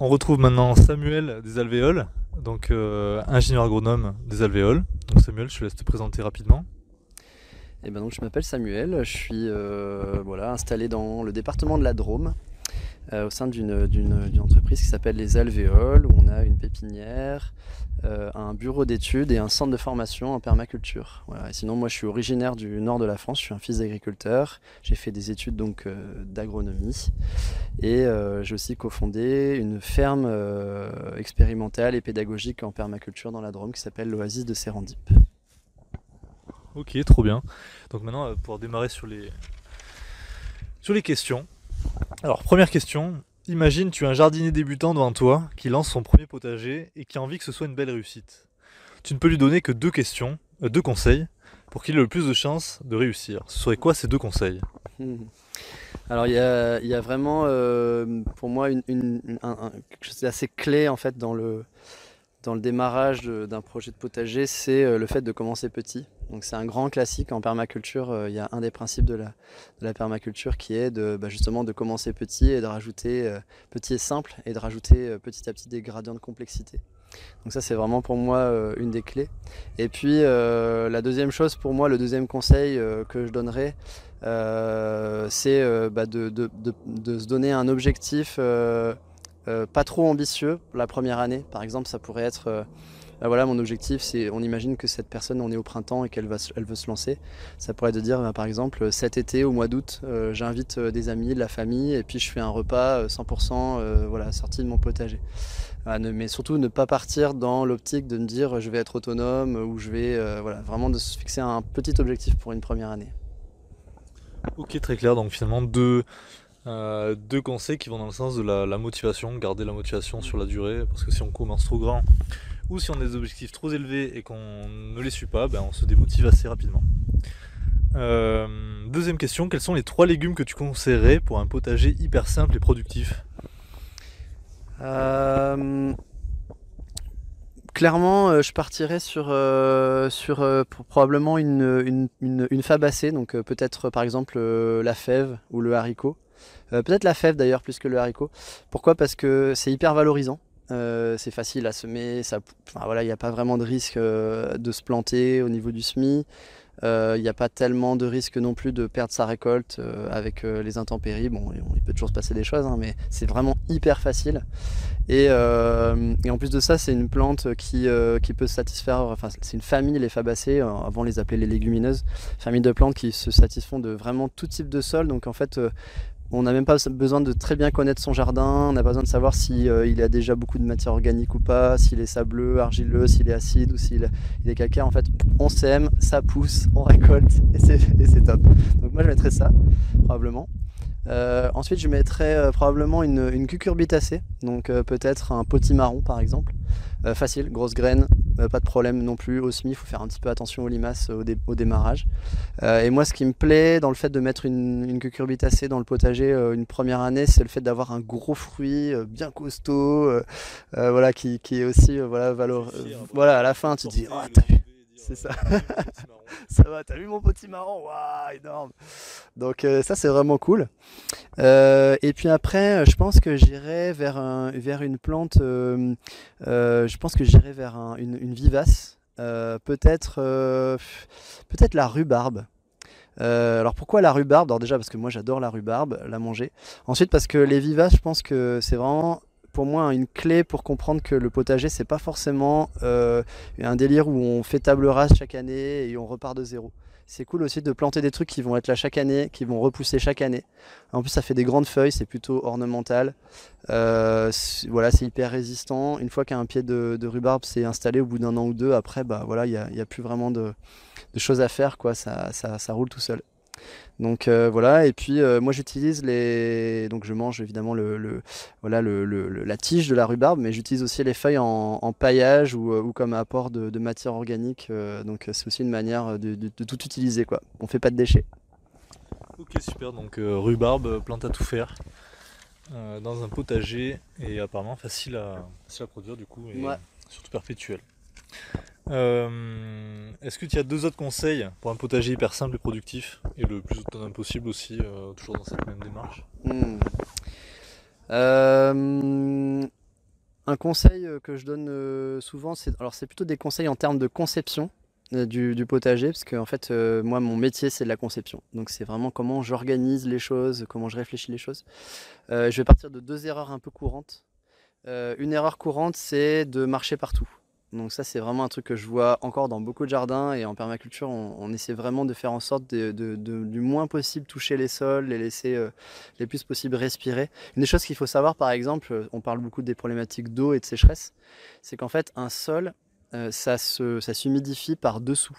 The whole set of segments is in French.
On retrouve maintenant Samuel des Alvéoles, donc ingénieur agronome des Alvéoles. Donc Samuel, je te laisse te présenter rapidement. Et ben donc, je m'appelle Samuel, je suis voilà, installé dans le département de la Drôme, au sein d'une entreprise qui s'appelle les Alvéoles, où on a une pépinière, un bureau d'études et un centre de formation en permaculture. Voilà. Et sinon, moi je suis originaire du nord de la France, je suis un fils d'agriculteur, j'ai fait des études d'agronomie et j'ai aussi cofondé une ferme expérimentale et pédagogique en permaculture dans la Drôme qui s'appelle l'Oasis de Sérendip. Ok, trop bien. Donc maintenant, pour démarrer sur les questions. Alors, première question. Imagine, tu as un jardinier débutant devant toi qui lance son premier potager et qui a envie que ce soit une belle réussite. Tu ne peux lui donner que deux conseils pour qu'il ait le plus de chances de réussir. Ce serait quoi ces deux conseils? Alors il y a vraiment pour moi quelque chose d'assez clé en fait dans le démarrage d'un projet de potager, c'est le fait de commencer petit. Donc c'est un grand classique en permaculture. Il y a un des principes de la permaculture qui est justement de commencer petit et de rajouter petit et simple et de rajouter petit à petit des gradients de complexité. Donc ça c'est vraiment pour moi une des clés. Et puis la deuxième chose pour moi, le deuxième conseil que je donnerais, c'est de se donner un objectif pas trop ambitieux la première année. Par exemple, ça pourrait être voilà, mon objectif, c'est, on imagine que cette personne, on est au printemps et elle veut se lancer. Ça pourrait être de dire, par exemple, cet été, au mois d'août, j'invite des amis, de la famille, et puis je fais un repas 100% voilà, sorti de mon potager. Voilà, mais surtout ne pas partir dans l'optique de me dire je vais être autonome ou je vais voilà, vraiment de se fixer un petit objectif pour une première année. Ok, très clair. Donc finalement, deux conseils qui vont dans le sens de la motivation, garder la motivation sur la durée, parce que si on commence trop grand ou si on a des objectifs trop élevés et qu'on ne les suit pas, on se démotive assez rapidement. Deuxième question, quels sont les 3 légumes que tu conseillerais pour un potager hyper simple et productif? Euh, Clairement, je partirais probablement une fabacée, donc peut-être par exemple la fève ou le haricot. Peut-être la fève d'ailleurs plus que le haricot. Pourquoi? Parce que c'est hyper valorisant. C'est facile à semer, enfin, voilà, il n'y a pas vraiment de risque de se planter au niveau du semis. Il n'y a pas tellement de risque non plus de perdre sa récolte avec les intempéries. Bon, il peut toujours se passer des choses, hein, mais c'est vraiment hyper facile. Et en plus de ça, c'est une plante qui peut se satisfaire, enfin c'est une famille, les fabacées, avant on les appelait les légumineuses, famille de plantes qui se satisfont de vraiment tout type de sol. Donc en fait, on n'a même pas besoin de très bien connaître son jardin, on n'a pas besoin de savoir si il a déjà beaucoup de matière organique ou pas, s'il est sableux, argileux, s'il est acide ou il est calcaire. En fait, on sème, ça pousse, on récolte et c'est top. Donc moi je mettrais ça, probablement. Ensuite, je mettrais probablement une cucurbitacée, donc peut-être un potimarron par exemple. Facile, grosse graine, pas de problème non plus. Au semis, il faut faire un petit peu attention aux limaces au démarrage. Et moi, ce qui me plaît dans le fait de mettre une cucurbitacée dans le potager une première année, c'est le fait d'avoir un gros fruit bien costaud, voilà, qui est aussi voilà, voilà, à la fin, tu te dis, oh, t'as vu, c'est ça. Ça va, t'as vu mon potimarron? Waouh, énorme! Donc ça c'est vraiment cool. Et puis après, je pense que j'irai vers une plante. Je pense que j'irai vers une vivace. Peut-être la rhubarbe. Alors pourquoi la rhubarbe? Alors déjà parce que moi j'adore la rhubarbe, la manger. Ensuite parce que les vivaces, je pense que c'est vraiment pour moi une clé pour comprendre que le potager c'est pas forcément un délire où on fait table rase chaque année et on repart de zéro. C'est cool aussi de planter des trucs qui vont être là chaque année, qui vont repousser chaque année. En plus ça fait des grandes feuilles, c'est plutôt ornemental. Voilà, c'est hyper résistant. Une fois qu'un pied de rhubarbe s'est installé au bout d'un an ou deux, après bah voilà, il y a plus vraiment de choses à faire, quoi. Ça roule tout seul. Donc voilà, et puis moi j'utilise donc je mange évidemment voilà, la tige de la rhubarbe, mais j'utilise aussi les feuilles en paillage ou comme apport de matière organique. Donc c'est aussi une manière de tout utiliser, quoi. On fait pas de déchets. Ok, super. Donc rhubarbe, plante à tout faire dans un potager et apparemment facile à produire du coup et Ouais. surtout perpétuel. Est-ce que tu as 2 autres conseils pour un potager hyper simple et productif et le plus autonome possible aussi, toujours dans cette même démarche? Hmm. Euh, Un conseil que je donne souvent, c'est plutôt des conseils en termes de conception du potager, parce que en fait, moi, mon métier, c'est de la conception. Donc c'est vraiment comment j'organise les choses, comment je réfléchis les choses. Je vais partir de 2 erreurs un peu courantes. Une erreur courante, c'est de marcher partout. Donc ça, c'est vraiment un truc que je vois encore dans beaucoup de jardins, et en permaculture, on essaie vraiment de faire en sorte du moins possible toucher les sols, les laisser les plus possible respirer. Une des choses qu'il faut savoir, par exemple, on parle beaucoup des problématiques d'eau et de sécheresse, c'est qu'en fait, un sol, ça s'humidifie par dessous.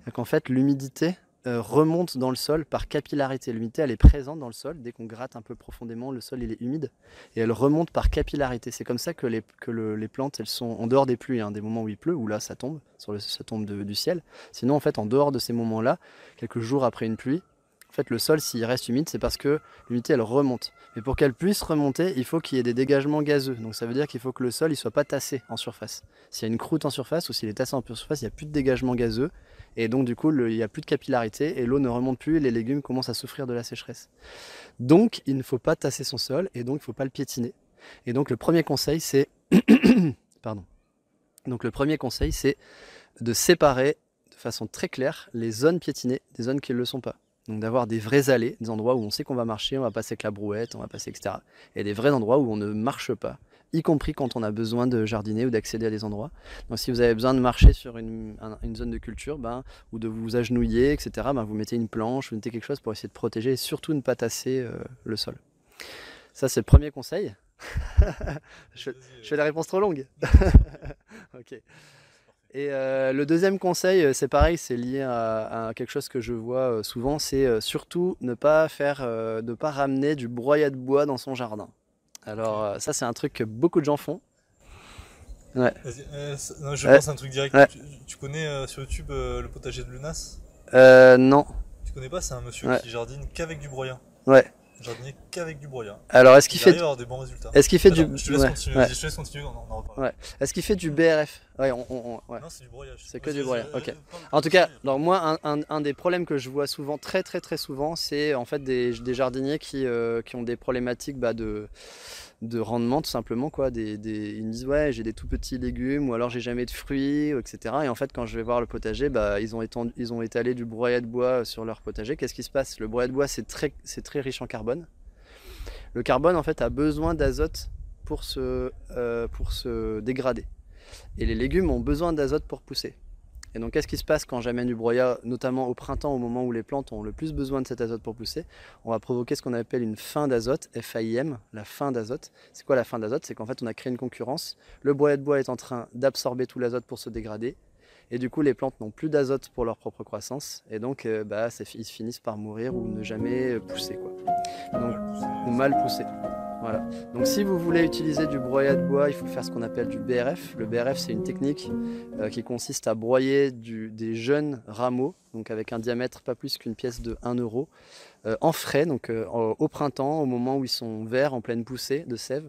Donc en fait, l'humidité remonte dans le sol par capillarité. L'humidité, elle est présente dans le sol. Dès qu'on gratte un peu profondément, le sol il est humide et elle remonte par capillarité. C'est comme ça que les plantes, elles sont en dehors des pluies, hein, des moments où il pleut, où là ça tombe, ça tombe du ciel. Sinon, en fait, en dehors de ces moments-là, quelques jours après une pluie, en fait, le sol, s'il reste humide, c'est parce que l'humidité, elle remonte. Mais pour qu'elle puisse remonter, il faut qu'il y ait des dégagements gazeux. Donc ça veut dire qu'il faut que le sol ne soit pas tassé en surface. S'il y a une croûte en surface ou s'il est tassé en surface, il n'y a plus de dégagement gazeux. Et donc du coup, il n'y a plus de capillarité et l'eau ne remonte plus et les légumes commencent à souffrir de la sécheresse. Donc il ne faut pas tasser son sol et donc il ne faut pas le piétiner. Et donc le premier conseil, c'est pardon. Donc le premier conseil, c'est de séparer de façon très claire les zones piétinées des zones qui ne le sont pas. Donc d'avoir des vrais allées, des endroits où on sait qu'on va marcher, on va passer avec la brouette, on va passer, etc. Et des vrais endroits où on ne marche pas, y compris quand on a besoin de jardiner ou d'accéder à des endroits. Donc si vous avez besoin de marcher sur une zone de culture, ou de vous agenouiller, etc., vous mettez une planche, vous mettez quelque chose pour essayer de protéger et surtout ne pas tasser le sol. Ça, c'est le premier conseil. je fais la réponse trop longue. Ok. Et le deuxième conseil, c'est pareil, c'est lié à quelque chose que je vois souvent, c'est surtout ne pas ramener du broyat de bois dans son jardin. Alors ça, c'est un truc que beaucoup de gens font. Ouais. Non, je pense à un truc direct. Ouais. Tu connais sur YouTube le potager de Lunas? Non. Tu connais pas? C'est un monsieur qui jardine qu'avec du broyat. Ouais. Jardiner qu'avec du broyat. Alors est-ce qu'il fait avoir des bons résultats? Est-ce qu'il fait Je te laisse continuer. Ouais. Je te laisse continuer. On en reparle. Ouais. Est-ce qu'il fait du BRF? Ouais, Non, c'est du broyage. C'est que du broyat. Ok. En tout cas, donc moi, un des problèmes que je vois souvent, très souvent, c'est en fait des jardiniers qui ont des problématiques de rendement, tout simplement, quoi. Ils me disent ouais, j'ai des tout petits légumes, ou alors j'ai jamais de fruits, etc. Et en fait, quand je vais voir le potager, ils ont étalé du broyat de bois sur leur potager. Qu'est-ce qui se passe? Le broyat de bois, c'est très riche en carbone. Le carbone, en fait, a besoin d'azote pour se dégrader. Et les légumes ont besoin d'azote pour pousser. Et donc qu'est-ce qui se passe quand j'amène du broyat, notamment au printemps, au moment où les plantes ont le plus besoin de cet azote pour pousser? On va provoquer ce qu'on appelle une faim d'azote, FAIM, la faim d'azote. C'est quoi la faim d'azote? C'est qu'en fait on a créé une concurrence. Le broyat de bois est en train d'absorber tout l'azote pour se dégrader. Et du coup les plantes n'ont plus d'azote pour leur propre croissance. Et donc ils finissent par mourir ou ne jamais pousser, quoi. Donc, ou mal pousser. Voilà. Donc si vous voulez utiliser du broyat de bois, il faut faire ce qu'on appelle du BRF. Le BRF, c'est une technique qui consiste à broyer des jeunes rameaux, donc avec un diamètre pas plus qu'une pièce de 1 euro, en frais, donc au printemps, au moment où ils sont verts, en pleine poussée de sève,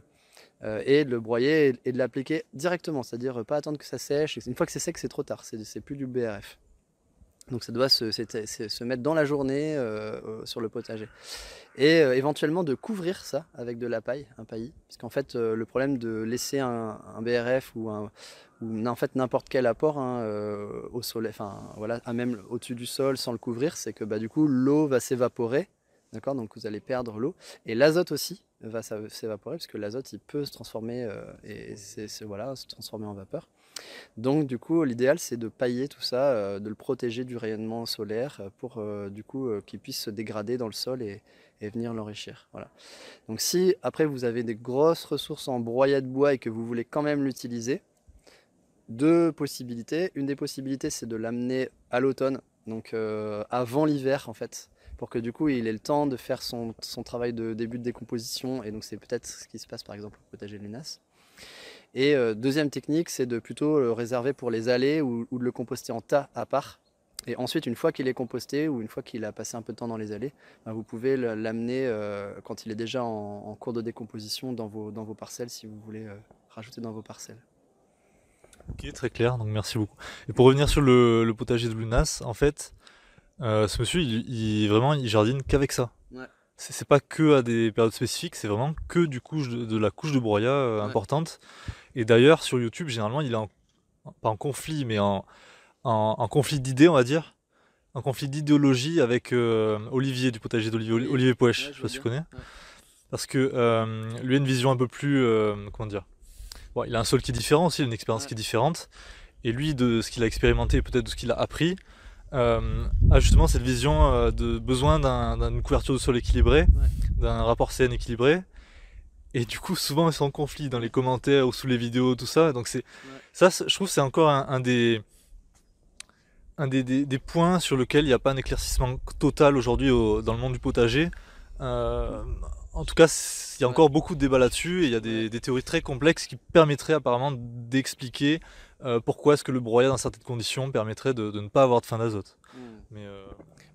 et de le broyer et de l'appliquer directement, c'est-à-dire pas attendre que ça sèche. Une fois que c'est sec, c'est trop tard, c'est plus du BRF. Donc ça doit se mettre dans la journée sur le potager. Et éventuellement de couvrir ça avec de la paille, un paillis. Parce qu'en fait, le problème de laisser un BRF ou en fait n'importe quel apport au soleil, voilà, même au-dessus du sol sans le couvrir, c'est que du coup l'eau va s'évaporer. D'accord, donc vous allez perdre l'eau. Et l'azote aussi va s'évaporer, parce que l'azote il peut se transformer se transformer en vapeur. Donc du coup l'idéal c'est de pailler tout ça, de le protéger du rayonnement solaire pour qu'il puisse se dégrader dans le sol et venir l'enrichir. Voilà. Donc si après vous avez des grosses ressources en broyat de bois et que vous voulez quand même l'utiliser, deux possibilités. Une des possibilités c'est de l'amener à l'automne, donc avant l'hiver en fait, pour que du coup il ait le temps de faire son travail de début de décomposition, et donc c'est peut-être ce qui se passe par exemple au potager de Lunas. Et deuxième technique, c'est de plutôt le réserver pour les allées ou de le composter en tas à part. Et ensuite, une fois qu'il est composté ou une fois qu'il a passé un peu de temps dans les allées, vous pouvez l'amener quand il est déjà en cours de décomposition dans vos parcelles, si vous voulez rajouter dans vos parcelles. Ok, très clair, donc merci beaucoup. Et pour revenir sur le potager de Lunas, en fait, ce monsieur, il jardine qu'avec ça. Ouais. c'est pas que à des périodes spécifiques, c'est vraiment que du couche de la couche de broyat Ouais. importante. Et d'ailleurs, sur YouTube, généralement, il est pas en conflit, mais en conflit d'idées, on va dire. Un conflit d'idéologie avec Olivier du potager d'Olivier, Oui, Olivier Poèche, ouais, je je sais vois pas si tu bien. connais. Ouais. Parce que lui a une vision un peu plus, comment dire, bon, il a un sol qui est différent aussi, une expérience Ouais. qui est différente. Et lui, de ce qu'il a expérimenté et peut-être de ce qu'il a appris, a justement cette vision de besoin d'une couverture de sol équilibrée, Ouais. d'un rapport CN équilibré. Et du coup, souvent, ils sont en conflit dans les commentaires ou sous les vidéos, tout ça. Donc, Ouais. ça, je trouve, que c'est encore des points sur lesquels il n'y a pas un éclaircissement total aujourd'hui dans le monde du potager. Euh, En tout cas, il y a Ouais. encore beaucoup de débats là-dessus et il y a Ouais. des théories très complexes qui permettraient apparemment d'expliquer pourquoi est-ce que le broyat dans certaines conditions permettrait de ne pas avoir de fin d'azote. Hmm. Mais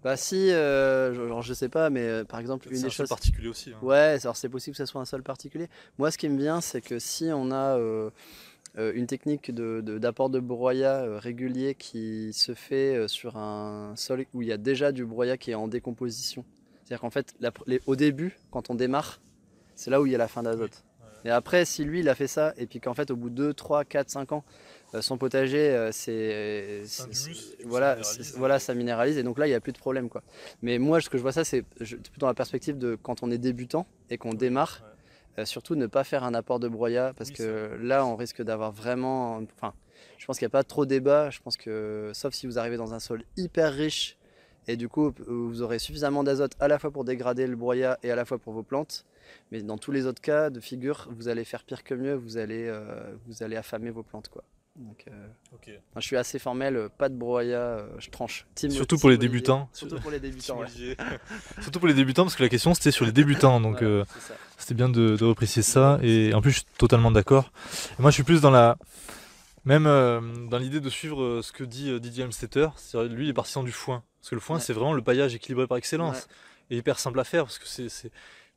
Bah si, genre, je sais pas, mais par exemple, une c'est des un seul choses... particulier aussi. Hein. Ouais, alors c'est possible que ce soit un sol particulier. Moi, ce qui me vient, c'est que si on a une technique d'apport de broyat régulier qui se fait sur un sol où il y a déjà du broyat qui est en décomposition. C'est-à-dire qu'en fait, au début, quand on démarre, c'est là où il y a la fin Oui. d'azote. Et après, si lui, il a fait ça, et puis qu'en fait, au bout de 2, 3, 4, 5 ans, son potager, C'est un humus, du coup, ça voilà, minéralise. voilà, ça minéralise, et donc là, il n'y a plus de problème, quoi. Mais moi, ce que je vois ça, c'est plutôt dans la perspective de quand on est débutant et qu'on Oui, démarre, ouais. surtout ne pas faire un apport de broyat, parce Oui, c'est vrai. que là, on risque d'avoir vraiment... Enfin, je pense qu'il n'y a pas trop de débat, je pense que, sauf si vous arrivez dans un sol hyper riche, et du coup, vous aurez suffisamment d'azote à la fois pour dégrader le broyat et à la fois pour vos plantes. Mais dans tous les autres cas de figure, vous allez faire pire que mieux, vous allez affamer vos plantes, quoi. Donc, Ok. je suis assez formel, pas de broyat, je tranche. Surtout pour Team les Olivier. débutants. Surtout pour les Team débutants, ouais. Olivier. Surtout pour les débutants, parce que la question c'était sur les débutants. Donc Voilà, c'est ça. c'était bien de repréciser ça. Et en plus, je suis totalement d'accord. Et moi, je suis plus dans la. Même dans l'idée de suivre ce que dit Didier Helmstetter. C'est-à-dire, lui, il est partisan du foin. Parce que le foin, Ouais, c'est vraiment le paillage équilibré par ouais, excellence. Et hyper simple à faire, parce que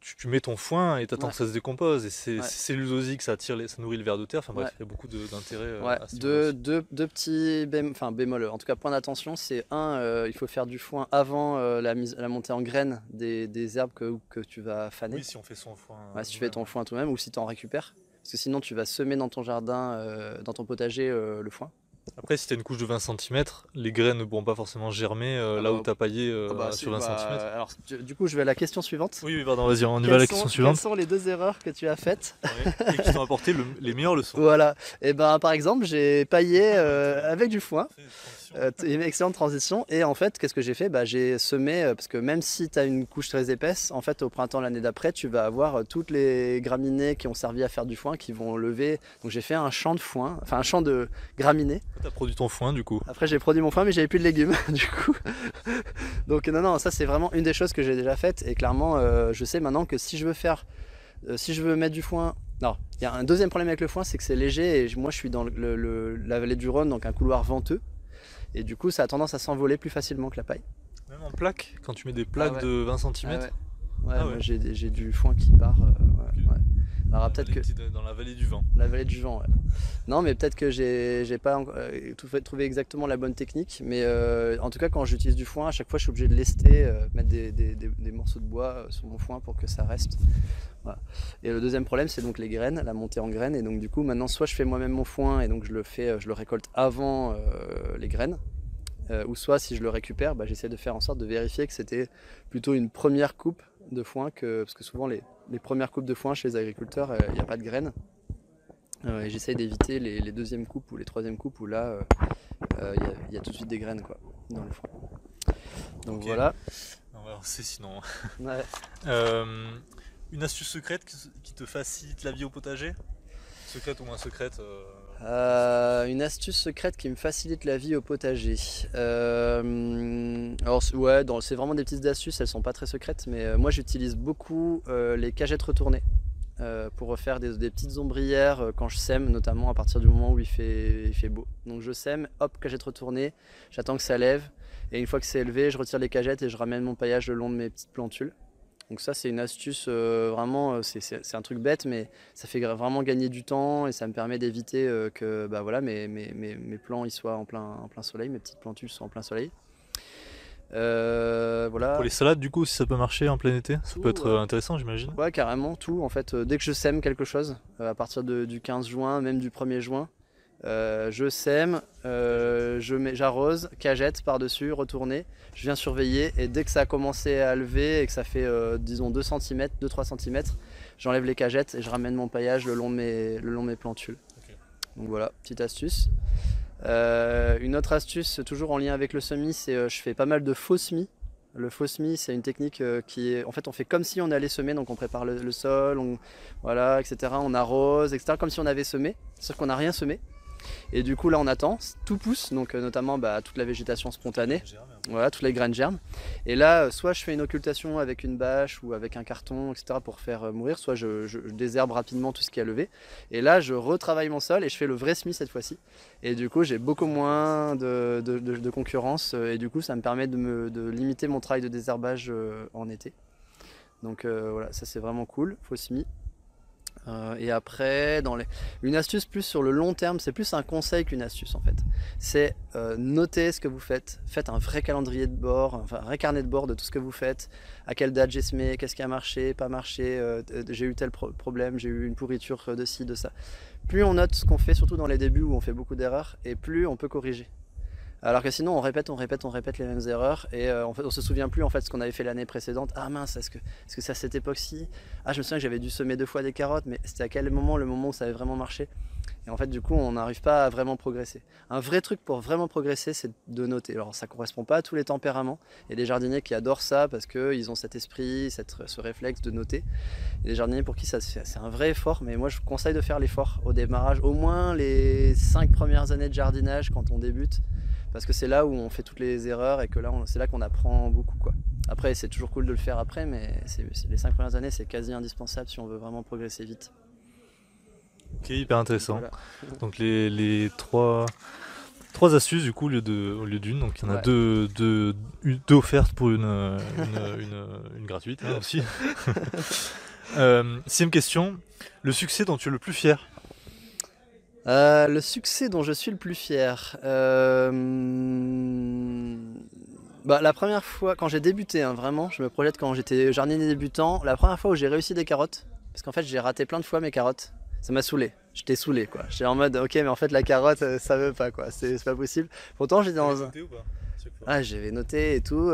tu mets ton foin et t'attends ouais, que ça se décompose. Et c'est ouais, cellulosique, ça nourrit le ver de terre. Enfin ouais. bref, il y a beaucoup d'intérêt Ouais, à ce niveau-là aussi. deux petits bémols. En tout cas, point d'attention, c'est un, il faut faire du foin avant la montée en graines des herbes que tu vas faner. Oui, si on fait son foin Ouais, si tu fais nous-mêmes. ton foin toi-même ou si tu en récupères. Parce que sinon, tu vas semer dans ton jardin, dans ton potager, le foin. Après, si tu as une couche de 20 centimètres, les graines ne pourront pas forcément germer Ah là où bah, tu as paillé si, sur 20 centimètres. alors, du coup, je vais à la question suivante. Oui, oui, pardon, vas-y, on y va à la question Quelles suivante. sont les deux erreurs que tu as faites? Ouais. Et qui t'ont apporté les meilleures leçons. Voilà. Et ben, par exemple, j'ai paillé avec du foin. Parfait, transition. Une excellente transition. Et en fait, qu'est-ce que j'ai fait? Bah, j'ai semé, parce que même si tu as une couche très épaisse, en fait, au printemps l'année d'après, tu vas avoir toutes les graminées qui ont servi à faire du foin qui vont lever. Donc j'ai fait un champ de foin, enfin un champ de graminées. Tu as produit ton foin du coup. Après, j'ai produit mon foin, mais j'avais plus de légumes, du coup. Donc non, non, ça c'est vraiment une des choses que j'ai déjà faites. Et clairement, je sais maintenant que si je veux faire, si je veux mettre du foin. Non, il y a un deuxième problème avec le foin, c'est que c'est léger. Et moi, je suis dans la vallée du Rhône, donc un couloir venteux. Et du coup, ça a tendance à s'envoler plus facilement que la paille. Même en plaques, quand tu mets des Ah plaques ouais. de 20 Ah centimètres. ouais. Ouais, Ah moi ouais. j'ai du foin qui part. Ok. Ouais. Alors peut-être que T'es dans la vallée du vent. la vallée du vent. Ouais. Non, mais peut-être que j'ai pas trouvé exactement la bonne technique. Mais en tout cas, quand j'utilise du foin, à chaque fois, je suis obligé de lester, mettre des morceaux de bois sur mon foin pour que ça reste. Voilà. Et le deuxième problème, c'est donc les graines, la montée en graines. Et donc du coup, maintenant, soit je fais moi-même mon foin et donc je le récolte avant les graines. Ou soit si je le récupère, bah, j'essaie de faire en sorte de vérifier que c'était plutôt une première coupe de foin, parce que souvent les premières coupes de foin chez les agriculteurs, il n'y a pas de graines. Et j'essaie d'éviter les deuxièmes coupes ou les troisièmes coupes où là, il y a tout de suite des graines, quoi, dans le foin. Donc Ok. voilà. On va avancer sinon. Ouais. Une astuce secrète qui te facilite la vie au potager? Secrète ou moins secrète Une astuce secrète qui me facilite la vie au potager. Alors ouais, c'est vraiment des petites astuces, elles sont pas très secrètes, mais moi j'utilise beaucoup les cagettes retournées pour refaire des petites ombrières quand je sème, notamment à partir du moment où il fait beau. Donc je sème, hop, cagette retournée, j'attends que ça lève, et une fois que c'est élevé, je retire les cagettes et je ramène mon paillage le long de mes petites plantules. Donc ça c'est une astuce vraiment, c'est un truc bête, mais ça fait vraiment gagner du temps et ça me permet d'éviter que bah, voilà, mes plants ils soient en plein soleil, mes petites plantules soient en plein soleil. Voilà. Pour les salades, du coup, si ça peut marcher en plein été, ça Tout, peut être intéressant, j'imagine. Ouais, carrément, tout. En fait, dès que je sème quelque chose, à partir du 15 juin, même du 1er juin, je sème, j'arrose, cagette par-dessus, retourner, je viens surveiller et dès que ça a commencé à lever et que ça fait disons 2 cm, 2-3 cm, j'enlève les cagettes et je ramène mon paillage le long de mes plantules. Okay. Donc voilà, petite astuce. Une autre astuce, toujours en lien avec le semis, c'est je fais pas mal de faux semis. Le faux semis, c'est une technique qui est... En fait, on fait comme si on allait semer, donc on prépare le sol, voilà, etc. On arrose, etc. Comme si on avait semé, sauf qu'on n'a rien semé. Et du coup là on attend, tout pousse, donc notamment toute la végétation spontanée, voilà, toutes les graines germent. Et là soit je fais une occultation avec une bâche ou avec un carton, etc. pour faire mourir, soit je désherbe rapidement tout ce qui a levé. Et là je retravaille mon sol et je fais le vrai semis cette fois-ci. Et du coup j'ai beaucoup moins de concurrence et du coup ça me permet de limiter mon travail de désherbage en été. Donc voilà, ça c'est vraiment cool, faux semis. Et après, une astuce plus sur le long terme, c'est plus un conseil qu'une astuce en fait. C'est noter ce que vous faites, faites un vrai calendrier de bord, enfin un vrai carnet de bord de tout ce que vous faites, à quelle date j'ai semé, qu'est-ce qui a marché, pas marché, j'ai eu tel problème, j'ai eu une pourriture de ci, de ça. Plus on note ce qu'on fait, surtout dans les débuts où on fait beaucoup d'erreurs, et plus on peut corriger. Alors que sinon on répète les mêmes erreurs et en fait on se souvient plus en fait ce qu'on avait fait l'année précédente. Ah mince, est-ce que c'est à cette époque-ci? Ah je me souviens que j'avais dû semer 2 fois des carottes, mais c'était à quel moment, le moment où ça avait vraiment marché? Et en fait du coup on n'arrive pas à vraiment progresser. Un vrai truc pour vraiment progresser, c'est de noter. Alors ça correspond pas à tous les tempéraments. Il y a des jardiniers qui adorent ça parce qu'ils ont cet esprit, ce réflexe de noter. Il y a des jardiniers pour qui c'est un vrai effort, mais moi je vous conseille de faire l'effort au démarrage, au moins les 5 premières années de jardinage quand on débute. Parce que c'est là où on fait toutes les erreurs et que là, c'est là qu'on apprend beaucoup, quoi. Après, c'est toujours cool de le faire après, mais les 5 premières années, c'est quasi indispensable si on veut vraiment progresser vite. Ok, hyper intéressant. Voilà. Donc les trois astuces du coup au lieu d'une, donc il y en a deux offertes pour une gratuite hein, aussi. 6ème question, le succès dont tu es le plus fier? Le succès dont je suis le plus fier, la première fois, quand j'ai débuté, hein, vraiment, je me projette quand j'étais jardinier débutant, la première fois où j'ai réussi des carottes, parce qu'en fait j'ai raté plein de fois mes carottes, ça m'a saoulé, j'étais saoulé quoi, j'étais en mode ok mais en fait la carotte ça veut pas quoi, c'est pas possible. Pourtant j'étais dans un... Ah, j'avais noté et tout,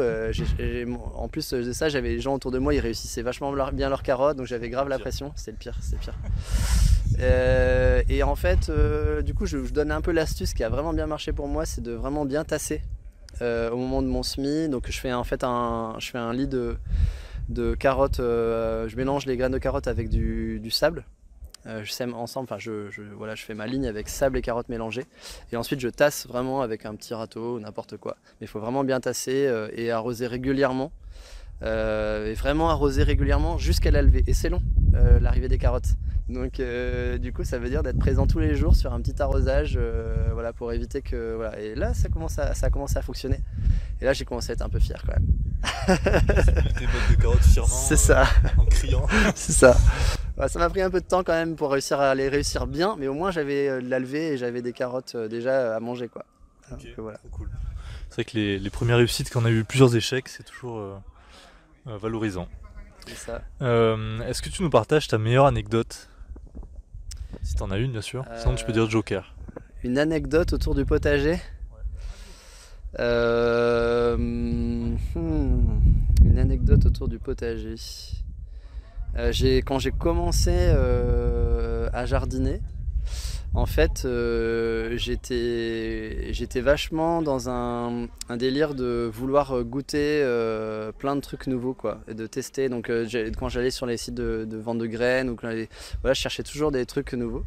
en plus de ça j'avais les gens autour de moi, ils réussissaient vachement bien leurs carottes, donc j'avais grave la pression, c'est le pire, c'est pire. Et en fait, du coup, je donne un peu l'astuce qui a vraiment bien marché pour moi, c'est de vraiment bien tasser au moment de mon semis. Donc, je fais un lit de carottes. Je mélange les graines de carottes avec du sable. Je sème ensemble. Enfin, voilà, je fais ma ligne avec sable et carottes mélangées. Et ensuite, je tasse vraiment avec un petit râteau ou n'importe quoi. Mais il faut vraiment bien tasser et arroser régulièrement. Et vraiment arroser régulièrement jusqu'à la levée. Et c'est long, l'arrivée des carottes. Donc du coup ça veut dire d'être présent tous les jours sur un petit arrosage voilà, pour éviter que... Voilà. Et là ça a commencé à fonctionner. Et là j'ai commencé à être un peu fier quand même. Tes bottes de carottes fièrement c'est ça. En criant. C'est ça. Ouais, ça m'a pris un peu de temps quand même pour réussir à les réussir bien, mais au moins j'avais de la levée et j'avais des carottes déjà à manger quoi. Okay, voilà. Trop cool. C'est vrai que les premières réussites quand on a eu plusieurs échecs c'est toujours valorisant. C'est ça. Est-ce que tu nous partages ta meilleure anecdote? Si t'en as une bien sûr, sinon tu peux dire Joker. Une anecdote autour du potager? Une anecdote autour du potager. Quand j'ai commencé à jardiner, en fait j'étais vachement dans un délire de vouloir goûter plein de trucs nouveaux quoi, et de tester. Donc quand j'allais sur les sites de vente de graines, voilà, je cherchais toujours des trucs nouveaux.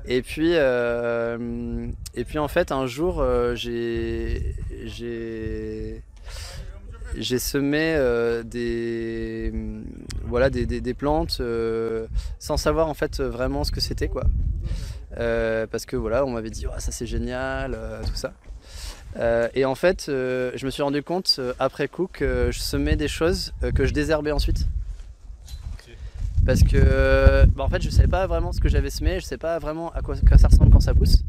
Et puis en fait un jour j'ai semé des plantes sans savoir en fait vraiment ce que c'était quoi. Parce que voilà, on m'avait dit oh, ça c'est génial, tout ça. Et en fait, je me suis rendu compte après coup que je semais des choses que je désherbais ensuite. Okay. Parce que en fait, je savais pas vraiment ce que j'avais semé, je sais pas vraiment à quoi ça ressemble quand ça pousse.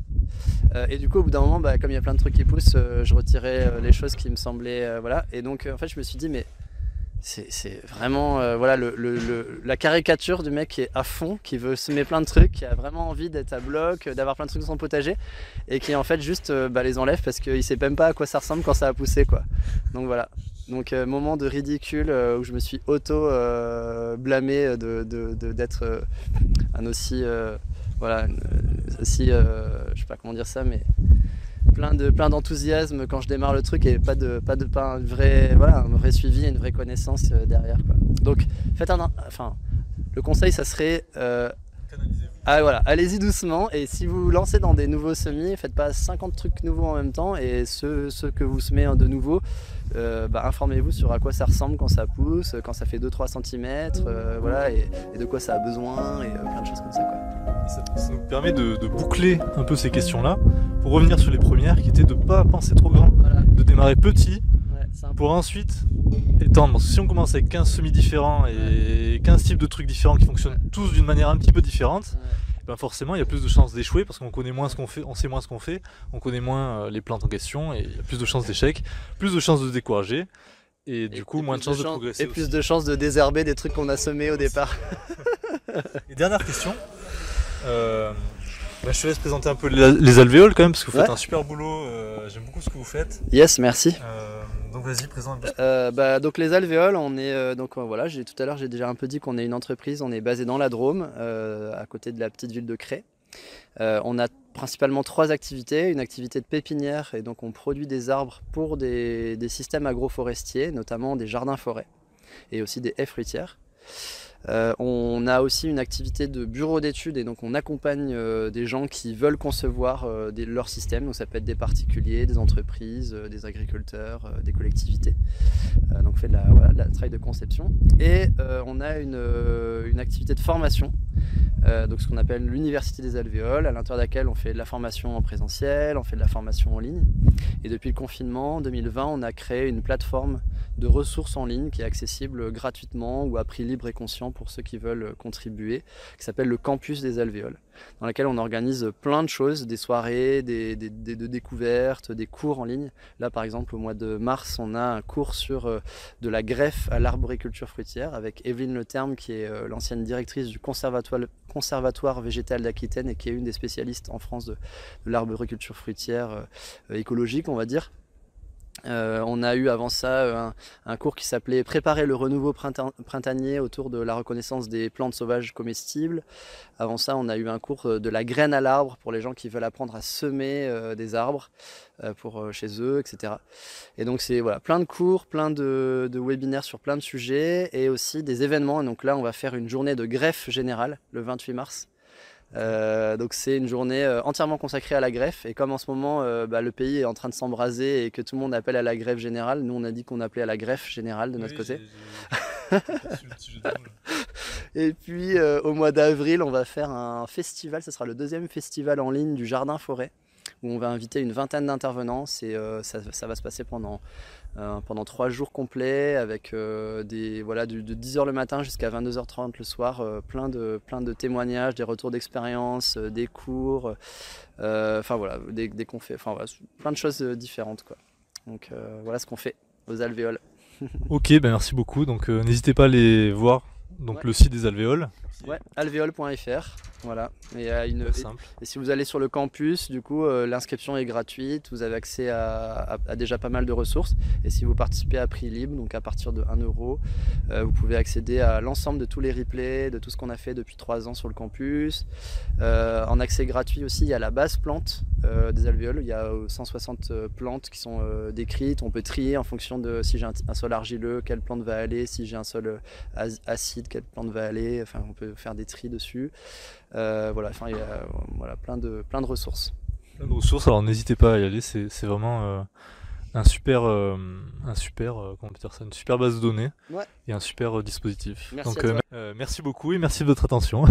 Et du coup, au bout d'un moment, comme il y a plein de trucs qui poussent, je retirais les choses qui me semblaient, voilà. Et donc, en fait, je me suis dit, mais c'est vraiment voilà la caricature du mec qui est à fond, qui veut semer plein de trucs, qui a vraiment envie d'être à bloc, d'avoir plein de trucs dans son potager, et qui en fait juste les enlève parce qu'il sait même pas à quoi ça ressemble quand ça a poussé, quoi. Donc voilà. Donc moment de ridicule où je me suis auto blâmé d'être un aussi voilà aussi je sais pas comment dire ça, mais plein d'enthousiasme quand je démarre le truc et pas un vrai suivi et une vraie connaissance derrière, quoi. Donc faites le conseil ça serait voilà, allez-y doucement, et si vous vous lancez dans des nouveaux semis, faites pas 50 trucs nouveaux en même temps, et ceux que vous semez de nouveau, informez-vous sur à quoi ça ressemble quand ça pousse, quand ça fait 2-3 cm, voilà, et de quoi ça a besoin, et plein de choses comme ça, quoi. Ça nous permet de boucler un peu ces questions-là, pour revenir sur les premières, qui étaient de ne pas penser trop grand, voilà. De démarrer petit, pour ensuite étendre. Parce que si on commence avec 15 semis différents et 15 types de trucs différents qui fonctionnent tous d'une manière un petit peu différente, forcément il y a plus de chances d'échouer parce qu'on connaît moins ce qu'on fait, on sait moins ce qu'on fait, on connaît moins les plantes en question, et il y a plus de chances d'échec, plus de chances de se décourager, et du coup moins de chances de progresser. Et plus de chances de désherber des trucs qu'on a semés au départ. Et dernière question. Je te laisse présenter un peu les alvéoles quand même, parce que vous faites un super boulot, j'aime beaucoup ce que vous faites. Yes, merci. Donc vas-y, présente. Donc les alvéoles, on est voilà, tout à l'heure j'ai déjà un peu dit qu'on est une entreprise, on est basé dans la Drôme, à côté de la petite ville de Cré. On a principalement 3 activités, une activité de pépinière, et donc on produit des arbres pour des systèmes agroforestiers, notamment des jardins-forêts et aussi des haies fruitières. On a aussi une activité de bureau d'études, et donc on accompagne des gens qui veulent concevoir leur système. Donc ça peut être des particuliers, des entreprises, des agriculteurs, des collectivités. Donc on fait de la travail de conception. Et on a une activité de formation, donc ce qu'on appelle l'université des alvéoles, à l'intérieur de laquelle on fait de la formation en présentiel, on fait de la formation en ligne. Et depuis le confinement, en 2020, on a créé une plateforme de ressources en ligne qui est accessible gratuitement ou à prix libre et conscient pour ceux qui veulent contribuer, qui s'appelle le Campus des alvéoles, dans laquelle on organise plein de choses, des soirées, de découvertes, des cours en ligne. Là par exemple au mois de mars, on a un cours sur de la greffe à l'arboriculture fruitière avec Evelyne Leterme, qui est l'ancienne directrice du conservatoire végétal d'Aquitaine et qui est une des spécialistes en France de l'arboriculture fruitière écologique, on va dire. On a eu avant ça un cours qui s'appelait Préparer le renouveau printanier autour de la reconnaissance des plantes sauvages comestibles. Avant ça, on a eu un cours de la graine à l'arbre pour les gens qui veulent apprendre à semer des arbres pour chez eux, etc. Et donc c'est plein de cours, plein de webinaires sur plein de sujets, et aussi des événements. Et donc là, on va faire une journée de greffe générale le 28 mars. Donc c'est une journée entièrement consacrée à la greffe, et comme en ce moment le pays est en train de s'embraser et que tout le monde appelle à la greffe générale, nous on a dit qu'on appelait à la greffe générale de notre côté. Et puis au mois d'avril, on va faire un festival, ce sera le 2e festival en ligne du jardin forêt, où on va inviter une vingtaine d'intervenants, et ça va se passer pendant 3 jours complets, avec de 10h le matin jusqu'à 22h30 le soir, plein de témoignages, des retours d'expérience, des cours, des conférences, plein de choses différentes, quoi. Donc voilà ce qu'on fait aux alvéoles. Ok, merci beaucoup. Donc n'hésitez pas à aller voir le site des alvéoles. Ouais, alvéole.fr. Voilà. Et si vous allez sur le campus, du coup, l'inscription est gratuite. Vous avez accès à déjà pas mal de ressources. Et si vous participez à prix libre, donc à partir de 1 €, vous pouvez accéder à l'ensemble de tous les replays, de tout ce qu'on a fait depuis 3 ans sur le campus. En accès gratuit aussi, il y a la base plante des alvéoles. Il y a 160 plantes qui sont décrites. On peut trier en fonction de si j'ai un sol argileux, quelle plante va aller. Si j'ai un sol acide, quelle plante va aller. Enfin, on peut faire des tris dessus. Il y a plein de ressources. Plein de ressources, alors n'hésitez pas à y aller, c'est vraiment une super base de données, et un super dispositif. Merci, donc merci beaucoup et merci de votre attention.